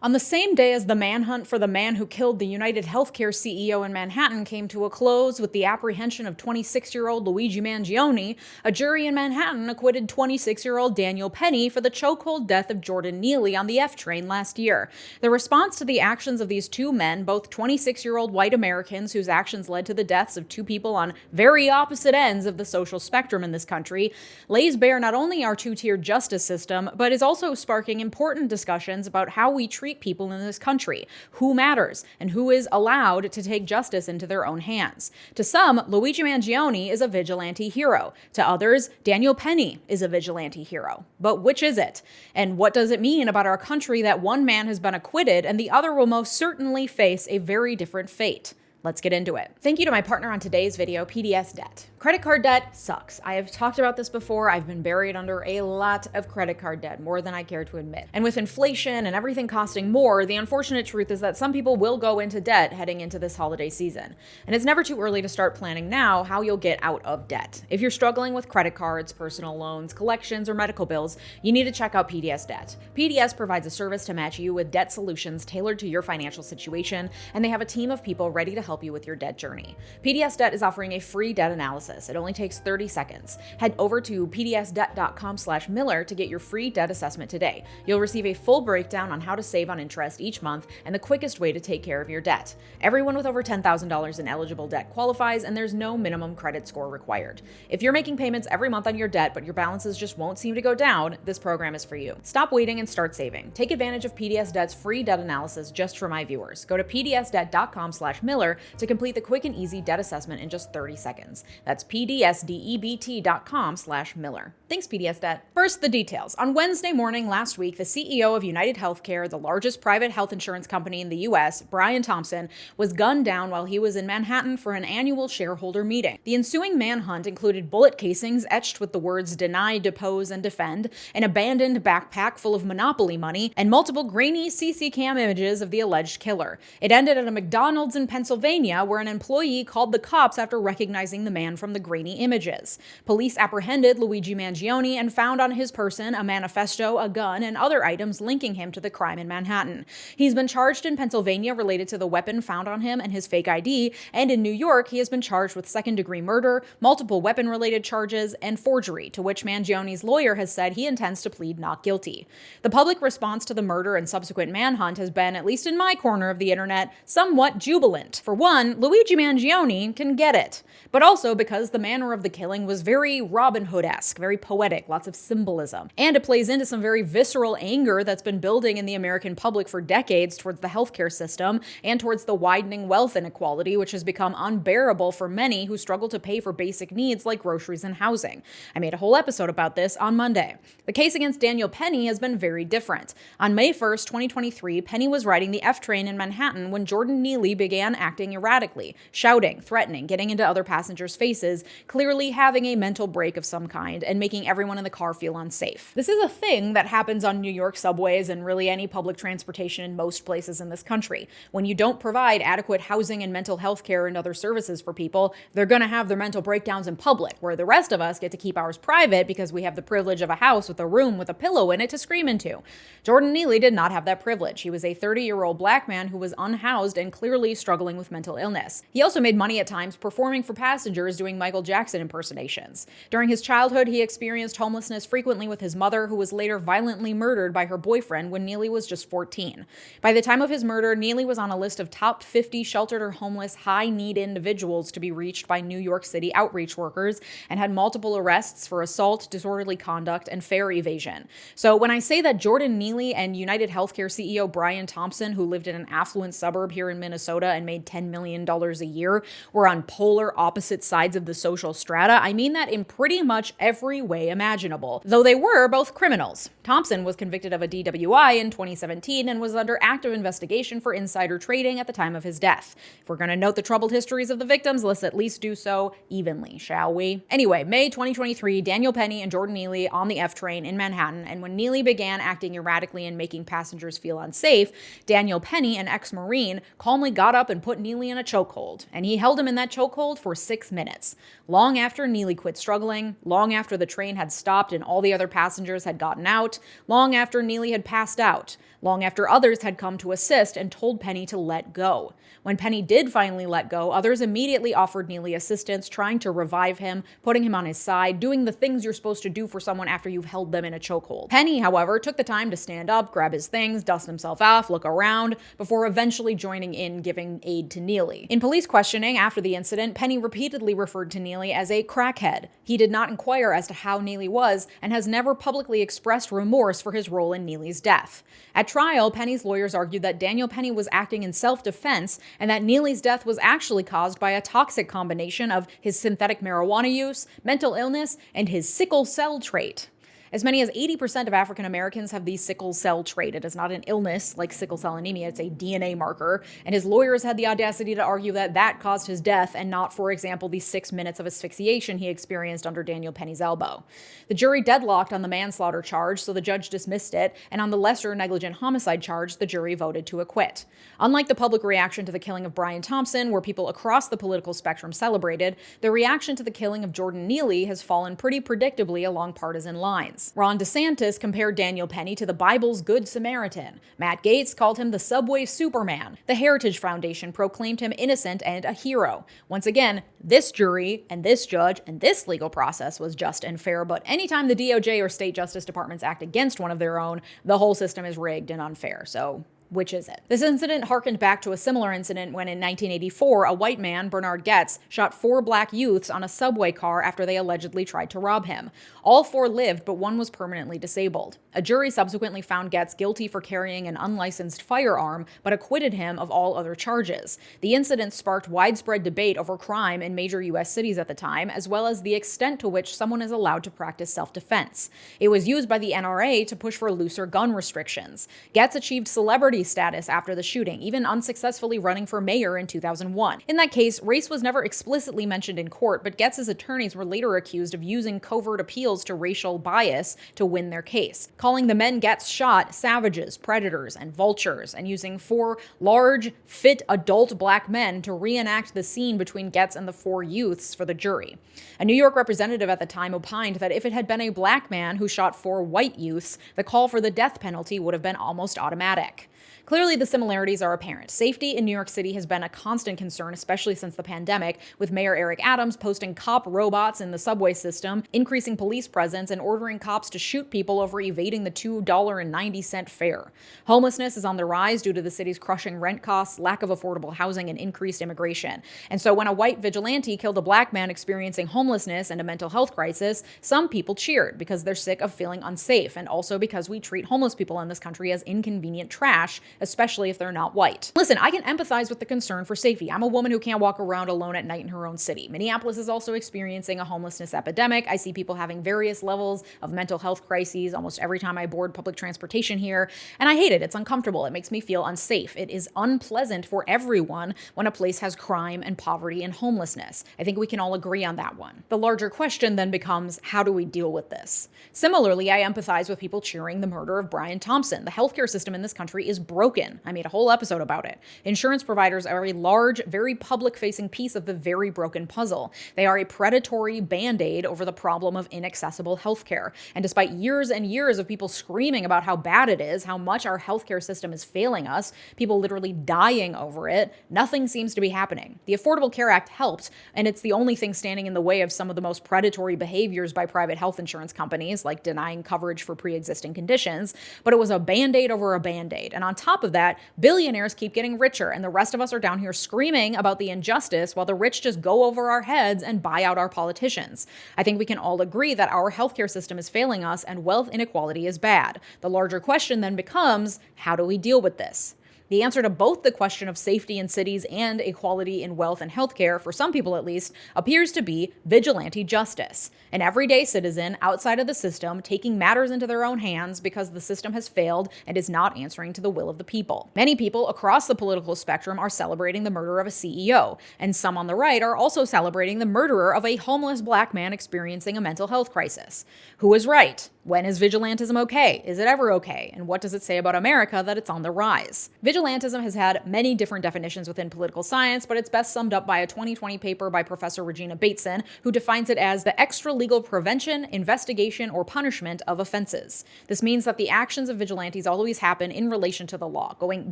On the same day as the manhunt for the man who killed the 𝗓𝗓𝗦𝗡𝗥𝗧 CEO in Manhattan came to a close with the apprehension of 26-year-old Luigi Mangione, a jury in Manhattan acquitted 26-year-old Daniel Penny for the chokehold death of Jordan Neely on the F train last year. The response to the actions of these two men, both 26-year-old white Americans whose actions led to the deaths of two people on very opposite ends of the social spectrum in this country, lays bare not only our two-tiered justice system, but is also sparking important discussions about how we treat people in this country, who matters, and who is allowed to take justice into their own hands. To some, Luigi Mangione is a vigilante hero. To others, Daniel Penny is a vigilante hero. But which is it? And what does it mean about our country that one man has been acquitted and the other will most certainly face a very different fate? Let's get into it. Thank you to my partner on today's video, PDS Debt. Credit card debt sucks. I have talked about this before. I've been buried under a lot of credit card debt, more than I care to admit. And with inflation and everything costing more, the unfortunate truth is that some people will go into debt heading into this holiday season. And it's never too early to start planning now how you'll get out of debt. If you're struggling with credit cards, personal loans, collections, or medical bills, you need to check out PDS Debt. PDS provides a service to match you with debt solutions tailored to your financial situation, and they have a team of people ready to help you with your debt journey. PDS Debt is offering a free debt analysis. It only takes 30 seconds. Head over to pdsdebt.com/Miller to get your free debt assessment today. You'll receive a full breakdown on how to save on interest each month and the quickest way to take care of your debt. Everyone with over $10,000 in eligible debt qualifies, and there's no minimum credit score required. If you're making payments every month on your debt, but your balances just won't seem to go down, this program is for you. Stop waiting and start saving. Take advantage of PDS Debt's free debt analysis just for my viewers. Go to pdsdebt.com/Miller to complete the quick and easy debt assessment in just 30 seconds. That's pdsdebt.com/Miller. Thanks, PDS Debt. First, the details. On Wednesday morning last week, the CEO of UnitedHealthcare, the largest private health insurance company in the U.S., Brian Thompson, was gunned down while he was in Manhattan for an annual shareholder meeting. The ensuing manhunt included bullet casings etched with the words "deny, depose, and defend," an abandoned backpack full of Monopoly money, and multiple grainy CC cam images of the alleged killer. It ended at a McDonald's in Pennsylvania, where an employee called the cops after recognizing the man from the grainy images. Police apprehended Luigi Mangione and found on his person a manifesto, a gun, and other items linking him to the crime in Manhattan. He's been charged in Pennsylvania related to the weapon found on him and his fake ID, and in New York, he has been charged with second-degree murder, multiple weapon-related charges, and forgery, to which Mangione's lawyer has said he intends to plead not guilty. The public response to the murder and subsequent manhunt has been, at least in my corner of the internet, somewhat jubilant. For one, Luigi Mangione can get it, but also because the manner of the killing was very Robin Hood-esque, very poetic, lots of symbolism. And it plays into some very visceral anger that's been building in the American public for decades towards the healthcare system and towards the widening wealth inequality, which has become unbearable for many who struggle to pay for basic needs like groceries and housing. I made a whole episode about this on Monday. The case against Daniel Penny has been very different. On May 1st, 2023, Penny was riding the F train in Manhattan when Jordan Neely began acting erratically, shouting, threatening, getting into other passengers' faces, clearly having a mental break of some kind, and making everyone in the car feel unsafe. This is a thing that happens on New York subways and really any public transportation in most places in this country. When you don't provide adequate housing and mental health care and other services for people, they're going to have their mental breakdowns in public, where the rest of us get to keep ours private because we have the privilege of a house with a room with a pillow in it to scream into. Jordan Neely did not have that privilege. He was a 30-year-old black man who was unhoused and clearly struggling with mental illness. He also made money at times performing for passengers doing Michael Jackson impersonations. During his childhood, he experienced homelessness frequently with his mother, who was later violently murdered by her boyfriend when Neely was just 14. By the time of his murder, Neely was on a list of top 50 sheltered or homeless high-need individuals to be reached by New York City outreach workers and had multiple arrests for assault, disorderly conduct, and fare evasion. So when I say that Jordan Neely and UnitedHealthcare CEO Brian Thompson, who lived in an affluent suburb here in Minnesota and made $10 million a year, were on polar opposite sides of the social strata, I mean that in pretty much every way imaginable, though they were both criminals. Thompson was convicted of a DWI in 2017 and was under active investigation for insider trading at the time of his death. If we're going to note the troubled histories of the victims, let's at least do so evenly, shall we? Anyway, May 2023, Daniel Penny and Jordan Neely on the F train in Manhattan, and when Neely began acting erratically and making passengers feel unsafe, Daniel Penny, an ex-Marine, calmly got up and put Neely in a chokehold, and he held him in that chokehold for 6 minutes. months. Long after Neely quit struggling, long after the train had stopped and all the other passengers had gotten out, long after Neely had passed out, long after others had come to assist and told Penny to let go. When Penny did finally let go, others immediately offered Neely assistance, trying to revive him, putting him on his side, doing the things you're supposed to do for someone after you've held them in a chokehold. Penny, however, took the time to stand up, grab his things, dust himself off, look around, before eventually joining in giving aid to Neely. In police questioning after the incident, Penny repeatedly referred to Neely as a crackhead. He did not inquire as to how Neely was and has never publicly expressed remorse for his role in Neely's death. At trial, Penny's lawyers argued that Daniel Penny was acting in self-defense and that Neely's death was actually caused by a toxic combination of his synthetic marijuana use, mental illness, and his sickle cell trait. As many as 80% of African Americans have the sickle cell trait. It is not an illness like sickle cell anemia, it's a DNA marker, and his lawyers had the audacity to argue that that caused his death and not, for example, the 6 minutes of asphyxiation he experienced under Daniel Penny's elbow. The jury deadlocked on the manslaughter charge, so the judge dismissed it, and on the lesser negligent homicide charge, the jury voted to acquit. Unlike the public reaction to the killing of Brian Thompson, where people across the political spectrum celebrated, the reaction to the killing of Jordan Neely has fallen pretty predictably along partisan lines. Ron DeSantis compared Daniel Penny to the Bible's Good Samaritan. Matt Gaetz called him the subway Superman. The Heritage Foundation proclaimed him innocent and a hero. Once again, this jury and this judge and this legal process was just and fair, but anytime the DOJ or state justice departments act against one of their own, the whole system is rigged and unfair. So which is it? This incident harkened back to a similar incident when in 1984, a white man, Bernard Goetz, shot 4 black youths on a subway car after they allegedly tried to rob him. All 4 lived, but one was permanently disabled. A jury subsequently found Goetz guilty for carrying an unlicensed firearm, but acquitted him of all other charges. The incident sparked widespread debate over crime in major U.S. cities at the time, as well as the extent to which someone is allowed to practice self-defense. It was used by the NRA to push for looser gun restrictions. Goetz achieved celebrity status after the shooting, even unsuccessfully running for mayor in 2001. In that case, race was never explicitly mentioned in court, but Goetz's attorneys were later accused of using covert appeals to racial bias to win their case, calling the men Goetz shot savages, predators, and vultures, and using 4 large, fit adult black men to reenact the scene between Goetz and the 4 youths for the jury. A New York representative at the time opined that if it had been a black man who shot 4 white youths, the call for the death penalty would have been almost automatic. Clearly, the similarities are apparent. Safety in New York City has been a constant concern, especially since the pandemic, with Mayor Eric Adams posting cop robots in the subway system, increasing police presence, and ordering cops to shoot people over evading the $2.90 fare. Homelessness is on the rise due to the city's crushing rent costs, lack of affordable housing, and increased immigration. And so when a white vigilante killed a black man experiencing homelessness and a mental health crisis, some people cheered because they're sick of feeling unsafe, and also because we treat homeless people in this country as inconvenient trash, especially if they're not white. Listen, I can empathize with the concern for safety. I'm a woman who can't walk around alone at night in her own city. Minneapolis is also experiencing a homelessness epidemic. I see people having various levels of mental health crises almost every time I board public transportation here, and I hate it. It's uncomfortable. It makes me feel unsafe. It is unpleasant for everyone when a place has crime and poverty and homelessness. I think we can all agree on that one. The larger question then becomes, how do we deal with this? Similarly, I empathize with people cheering the murder of Brian Thompson. The healthcare system in this country is broken. I made a whole episode about it. Insurance providers are a large, very public-facing piece of the very broken puzzle. They are a predatory band-aid over the problem of inaccessible healthcare. And despite years and years of people screaming about how bad it is, how much our healthcare system is failing us, people literally dying over it, nothing seems to be happening. The Affordable Care Act helped, and it's the only thing standing in the way of some of the most predatory behaviors by private health insurance companies, like denying coverage for pre-existing conditions, but it was a band-aid over a band-aid. And on top of that, billionaires keep getting richer, and the rest of us are down here screaming about the injustice while the rich just go over our heads and buy out our politicians. I think we can all agree that our healthcare system is failing us and wealth inequality is bad. The larger question then becomes, how do we deal with this? The answer to both the question of safety in cities and equality in wealth and healthcare, for some people at least, appears to be vigilante justice. An everyday citizen outside of the system taking matters into their own hands because the system has failed and is not answering to the will of the people. Many people across the political spectrum are celebrating the murder of a CEO, and some on the right are also celebrating the murderer of a homeless black man experiencing a mental health crisis. Who is right? When is vigilantism okay? Is it ever okay? And what does it say about America that it's on the rise? Vigilantism has had many different definitions within political science, but it's best summed up by a 2020 paper by Professor 𝗓𝗓𝗦𝗡𝗏, who defines it as the extra-legal prevention, investigation, or punishment of offenses. This means that the actions of vigilantes always happen in relation to the law, going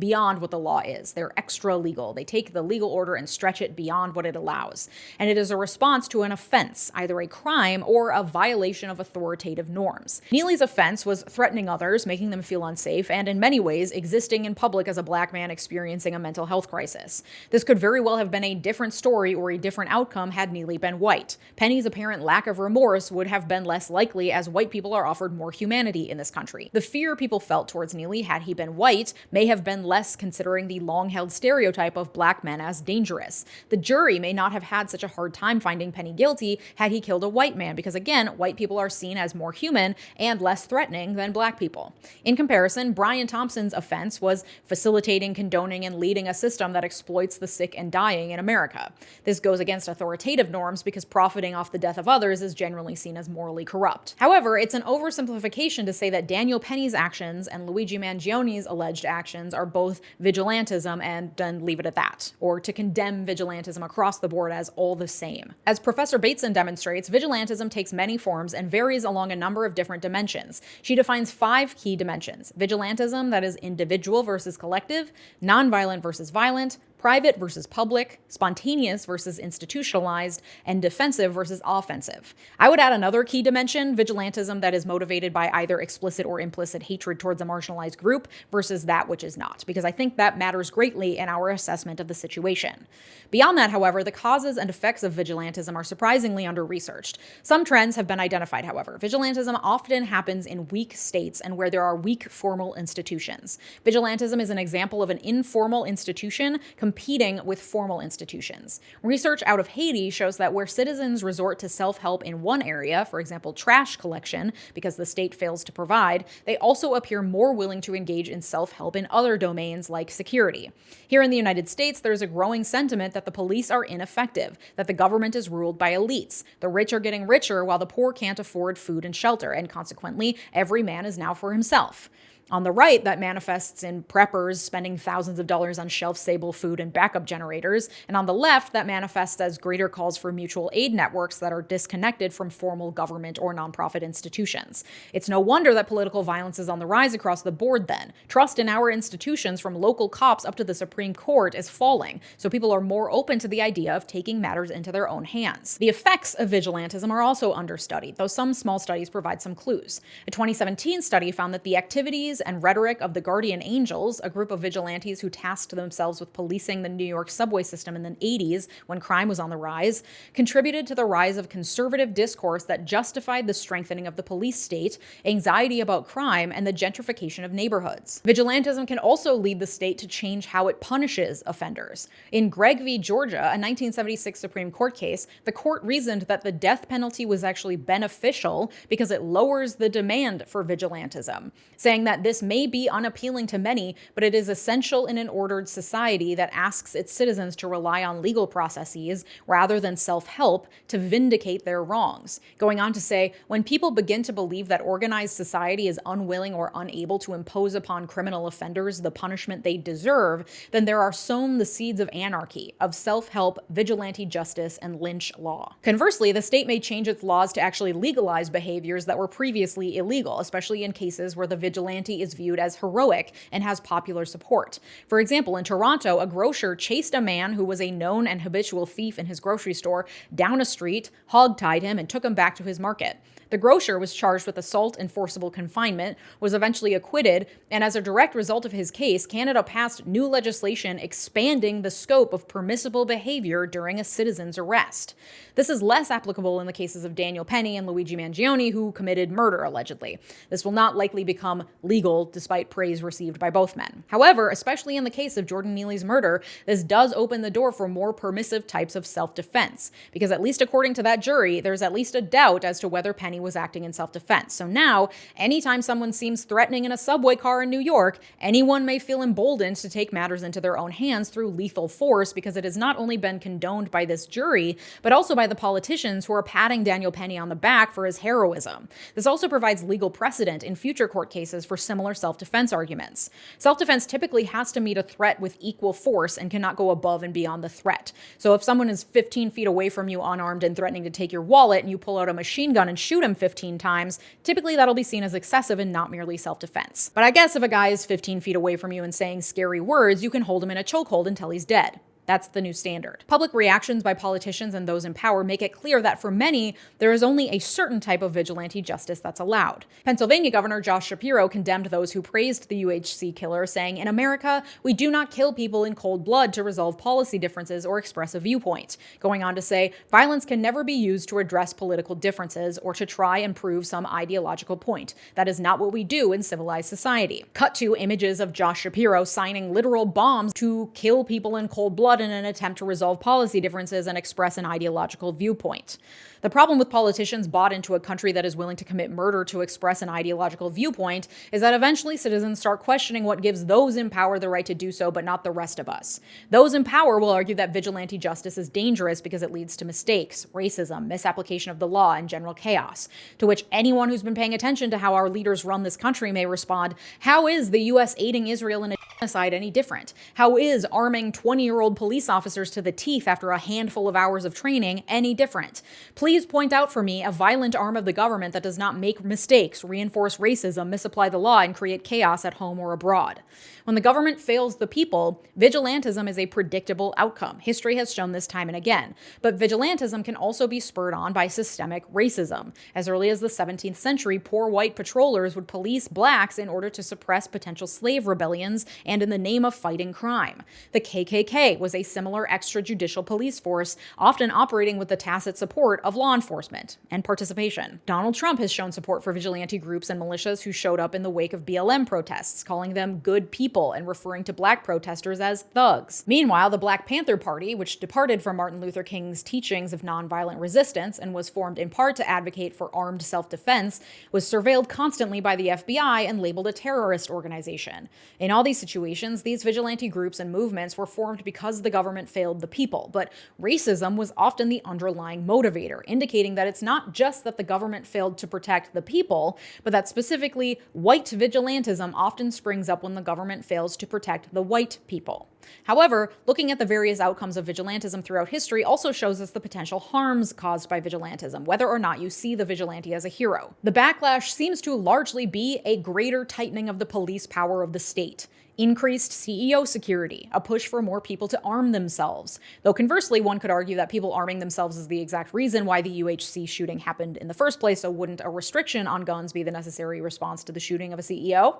beyond what the law is. They're extra-legal. They take the legal order and stretch it beyond what it allows. And it is a response to an offense, either a crime or a violation of authoritative norms. Neely's offense was threatening others, making them feel unsafe, and in many ways, existing in public as a black man experiencing a mental health crisis. This could very well have been a different story or a different outcome had Neely been white. Penny's apparent lack of remorse would have been less likely, as white people are offered more humanity in this country. The fear people felt towards Neely had he been white may have been less, considering the long-held stereotype of black men as dangerous. The jury may not have had such a hard time finding Penny guilty had he killed a white man, because again, white people are seen as more human and less threatening than black people. In comparison, Brian Thompson's offense was facilitating, condoning, and leading a system that exploits the sick and dying in America. This goes against authoritative norms because profiting off the death of others is generally seen as morally corrupt. However, it's an oversimplification to say that Daniel Penny's actions and Luigi Mangione's alleged actions are both vigilantism and then leave it at that, or to condemn vigilantism across the board as all the same. As Professor 𝗏𝗡𝗏𝗏 demonstrates, vigilantism takes many forms and varies along a number of different dimensions. She defines 5 key dimensions: vigilantism, that is individual versus collective, nonviolent versus violent, private versus public, spontaneous versus institutionalized, and defensive versus offensive. I would add another key dimension, vigilantism that is motivated by either explicit or implicit hatred towards a marginalized group versus that which is not, because I think that matters greatly in our assessment of the situation. Beyond that, however, the causes and effects of vigilantism are surprisingly under-researched. Some trends have been identified, however. Vigilantism often happens in weak states and where there are weak formal institutions. Vigilantism is an example of an informal institution competing with formal institutions. Research out of Haiti shows that where citizens resort to self-help in one area, for example, trash collection, because the state fails to provide, they also appear more willing to engage in self-help in other domains like security. Here in the United States, there's a growing sentiment that the police are ineffective, that the government is ruled by elites. The rich are getting richer while the poor can't afford food and shelter, and consequently, every man is now for himself. On the right, that manifests in preppers spending thousands of dollars on shelf-stable food and backup generators, and on the left, that manifests as greater calls for mutual aid networks that are disconnected from formal government or nonprofit institutions. It's no wonder that political violence is on the rise across the board then. Trust in our institutions, from local cops up to the Supreme Court, is falling, so people are more open to the idea of taking matters into their own hands. The effects of vigilantism are also understudied, though some small studies provide some clues. A 2017 study found that the activities and rhetoric of the Guardian Angels, a group of vigilantes who tasked themselves with policing the New York subway system in the 80s when crime was on the rise, contributed to the rise of conservative discourse that justified the strengthening of the police state, anxiety about crime, and the gentrification of neighborhoods. Vigilantism can also lead the state to change how it punishes offenders. In Gregg v. Georgia, a 1976 Supreme Court case, the court reasoned that the death penalty was actually beneficial because it lowers the demand for vigilantism, saying that this may be unappealing to many, but it is essential in an ordered society that asks its citizens to rely on legal processes rather than self-help to vindicate their wrongs. Going on to say, when people begin to believe that organized society is unwilling or unable to impose upon criminal offenders the punishment they deserve, then there are sown the seeds of anarchy, of self-help, vigilante justice, and lynch law. Conversely, the state may change its laws to actually legalize behaviors that were previously illegal, especially in cases where the vigilante is viewed as heroic and has popular support. For example, in Toronto, a grocer chased a man who was a known and habitual thief in his grocery store down a street, hog-tied him, and took him back to his market. The grocer was charged with assault and forcible confinement, was eventually acquitted, and as a direct result of his case, Canada passed new legislation expanding the scope of permissible behavior during a citizen's arrest. This is less applicable in the cases of Daniel Penny and Luigi Mangione, who committed murder, allegedly. This will not likely become legal illegal despite praise received by both men. However, especially in the case of Jordan Neely's murder, this does open the door for more permissive types of self-defense, because at least according to that jury, there's at least a doubt as to whether Penny was acting in self-defense. So now, anytime someone seems threatening in a subway car in New York, anyone may feel emboldened to take matters into their own hands through lethal force, because it has not only been condoned by this jury, but also by the politicians who are patting Daniel Penny on the back for his heroism. This also provides legal precedent in future court cases for similar self-defense arguments. Self-defense typically has to meet a threat with equal force and cannot go above and beyond the threat. So if someone is 15 feet away from you unarmed and threatening to take your wallet, and you pull out a machine gun and shoot him 15 times, typically that'll be seen as excessive and not merely self-defense. But I guess if a guy is 15 feet away from you and saying scary words, you can hold him in a chokehold until he's dead. That's the new standard. Public reactions by politicians and those in power make it clear that for many, there is only a certain type of vigilante justice that's allowed. Pennsylvania Governor Josh Shapiro condemned those who praised the UHC killer, saying, "In America, we do not kill people in cold blood to resolve policy differences or express a viewpoint." Going on to say, "Violence can never be used to address political differences or to try and prove some ideological point. That is not what we do in civilized society." Cut to images of Josh Shapiro signing literal bombs to kill people in cold blood in an attempt to resolve policy differences and express an ideological viewpoint. The problem with politicians bought into a country that is willing to commit murder to express an ideological viewpoint is that eventually citizens start questioning what gives those in power the right to do so, but not the rest of us. Those in power will argue that vigilante justice is dangerous because it leads to mistakes, racism, misapplication of the law, and general chaos. To which anyone who's been paying attention to how our leaders run this country may respond, how is the U.S. aiding Israel in a genocide any different? How is arming 20-year-old police officers to the teeth after a handful of hours of training any different? Please point out for me a violent arm of the government that does not make mistakes, reinforce racism, misapply the law, and create chaos at home or abroad. When the government fails the people, vigilantism is a predictable outcome. History has shown this time and again. But vigilantism can also be spurred on by systemic racism. As early as the 17th century, poor white patrollers would police blacks in order to suppress potential slave rebellions and in the name of fighting crime. The KKK was a similar extrajudicial police force, often operating with the tacit support of law enforcement and participation. Donald Trump has shown support for vigilante groups and militias who showed up in the wake of BLM protests, calling them good people and referring to black protesters as thugs. Meanwhile, the Black Panther Party, which departed from Martin Luther King's teachings of nonviolent resistance and was formed in part to advocate for armed self-defense, was surveilled constantly by the FBI and labeled a terrorist organization. In all these situations, these vigilante groups and movements were formed because the government failed the people, but racism was often the underlying motivator, indicating that it's not just that the government failed to protect the people, but that specifically white vigilantism often springs up when the government fails to protect the white people. However, looking at the various outcomes of vigilantism throughout history also shows us the potential harms caused by vigilantism, whether or not you see the vigilante as a hero. The backlash seems to largely be a greater tightening of the police power of the state, increased CEO security, a push for more people to arm themselves. Though conversely, one could argue that people arming themselves is the exact reason why the UHC shooting happened in the first place, so wouldn't a restriction on guns be the necessary response to the shooting of a CEO?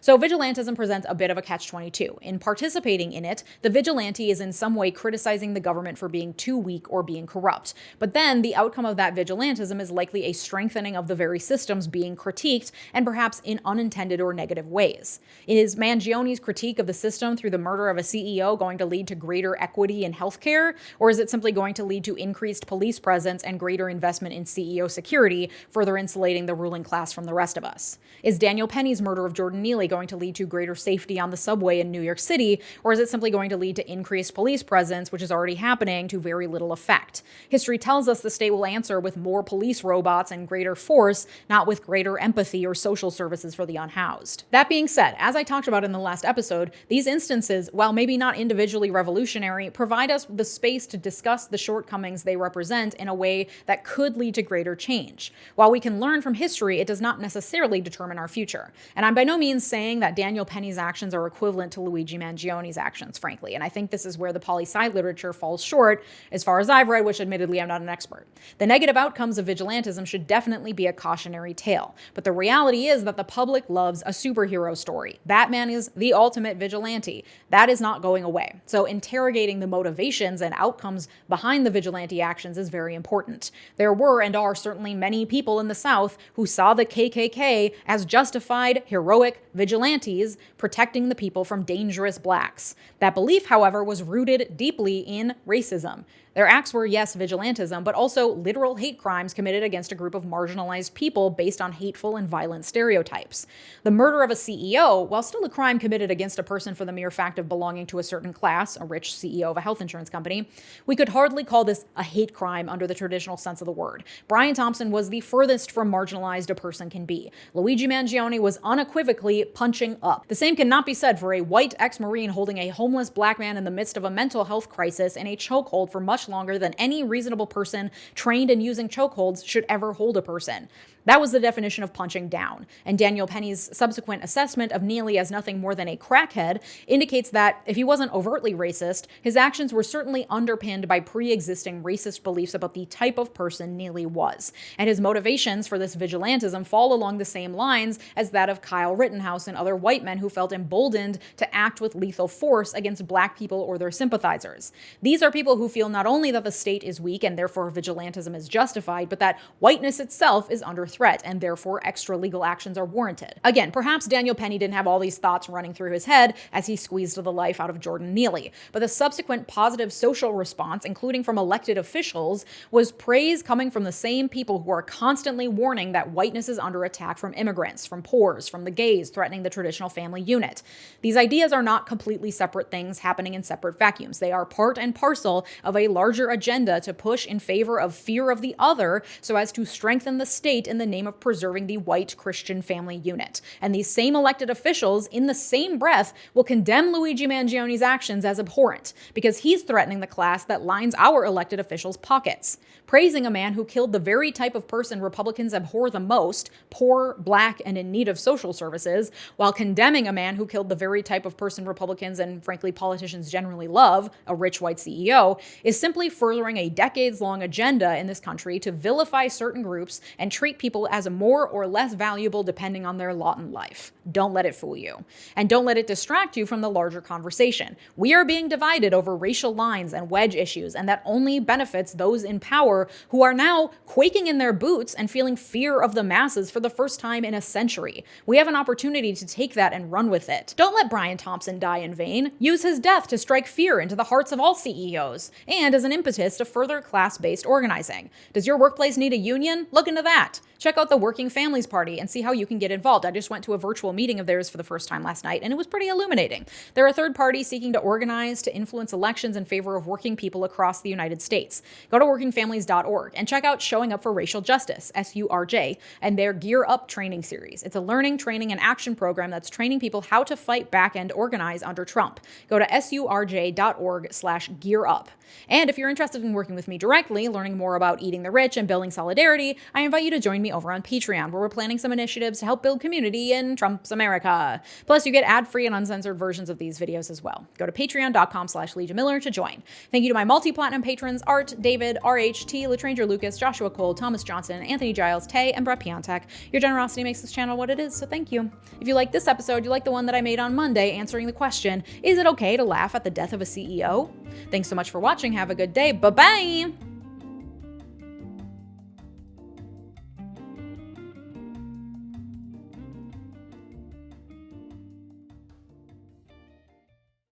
So vigilantism presents a bit of a catch-22. In participating in it, the vigilante is in some way criticizing the government for being too weak or being corrupt. But then the outcome of that vigilantism is likely a strengthening of the very systems being critiqued, and perhaps in unintended or negative ways. Is Mangione's critique of the system through the murder of a CEO going to lead to greater equity in healthcare? Or is it simply going to lead to increased police presence and greater investment in CEO security, further insulating the ruling class from the rest of us? Is Daniel Penny's murder of Jordan Neely going to lead to greater safety on the subway in New York City, or is it simply going to lead to increased police presence, which is already happening, to very little effect? History tells us the state will answer with more police robots and greater force, not with greater empathy or social services for the unhoused. That being said, as I talked about in the last episode, these instances, while maybe not individually revolutionary, provide us the space to discuss the shortcomings they represent in a way that could lead to greater change. While we can learn from history, it does not necessarily determine our future. And I'm by no means saying saying that Daniel Penny's actions are equivalent to Luigi Mangione's actions, frankly, and I think this is where the poli-sci literature falls short, as far as I've read, which admittedly I'm not an expert. The negative outcomes of vigilantism should definitely be a cautionary tale, but the reality is that the public loves a superhero story. Batman is the ultimate vigilante. That is not going away. So interrogating the motivations and outcomes behind the vigilante actions is very important. There were and are certainly many people in the South who saw the KKK as justified, heroic vigilantes protecting the people from dangerous blacks. That belief, however, was rooted deeply in racism. Their acts were, yes, vigilantism, but also literal hate crimes committed against a group of marginalized people based on hateful and violent stereotypes. The murder of a CEO, while still a crime committed against a person for the mere fact of belonging to a certain class, a rich CEO of a health insurance company, we could hardly call this a hate crime under the traditional sense of the word. Brian Thompson was the furthest from marginalized a person can be. Luigi Mangione was unequivocally punching up. The same cannot be said for a white ex-Marine holding a homeless black man in the midst of a mental health crisis in a chokehold for much longer than any reasonable person trained in using chokeholds should ever hold a person. That was the definition of punching down. And Daniel Penny's subsequent assessment of Neely as nothing more than a crackhead indicates that if he wasn't overtly racist, his actions were certainly underpinned by pre-existing racist beliefs about the type of person Neely was. And his motivations for this vigilantism fall along the same lines as that of Kyle Rittenhouse and other white men who felt emboldened to act with lethal force against black people or their sympathizers. These are people who feel not only that the state is weak and therefore vigilantism is justified, but that whiteness itself is under threat and therefore extra legal actions are warranted. Again, perhaps Daniel Penny didn't have all these thoughts running through his head as he squeezed the life out of Jordan Neely, but the subsequent positive social response, including from elected officials, was praise coming from the same people who are constantly warning that whiteness is under attack from immigrants, from poors, from the gays threatening the traditional family unit. These ideas are not completely separate things happening in separate vacuums. They are part and parcel of a larger agenda to push in favor of fear of the other so as to strengthen the state in the name of preserving the white Christian family unit. And these same elected officials, in the same breath, will condemn Luigi Mangione's actions as abhorrent because he's threatening the class that lines our elected officials' pockets. Praising a man who killed the very type of person Republicans abhor the most, poor, black, and in need of social services, while condemning a man who killed the very type of person Republicans and frankly politicians generally love, a rich white CEO, is simply furthering a decades-long agenda in this country to vilify certain groups and treat people as more or less valuable depending on their lot in life. Don't let it fool you. And don't let it distract you from the larger conversation. We are being divided over racial lines and wedge issues, and that only benefits those in power who are now quaking in their boots and feeling fear of the masses for the first time in a century. We have an opportunity to take that and run with it. Don't let Brian Thompson die in vain. Use his death to strike fear into the hearts of all CEOs, and as an impetus to further class-based organizing. Does your workplace need a union? Look into that. Check out the Working Families Party and see how you can get involved. I just went to a virtual meeting of theirs for the first time last night, and it was pretty illuminating. They're a third party seeking to organize to influence elections in favor of working people across the United States. Go to workingfamilies.org and check out Showing Up for Racial Justice, SURJ, and their Gear Up training series. It's a learning, training, and action program that's training people how to fight back and organize under Trump. Go to surj.org/gearup. And if you're interested in working with me directly, learning more about eating the rich and building solidarity, I invite you to join me over on Patreon, where we're planning some initiatives to help build community in Trump's America. Plus, you get ad-free and uncensored versions of these videos as well. Go to patreon.com/Leeja Miller to join. Thank you to my multi-platinum patrons, Art, David, RH, Latranger Lucas, Joshua Cole, Thomas Johnson, Anthony Giles, Tay, and Brett Piontek. Your generosity makes this channel what it is, so thank you. If you like this episode, you like the one that I made on Monday answering the question, is it okay to laugh at the death of a CEO? Thanks so much for watching. Have a good day. Bye-bye!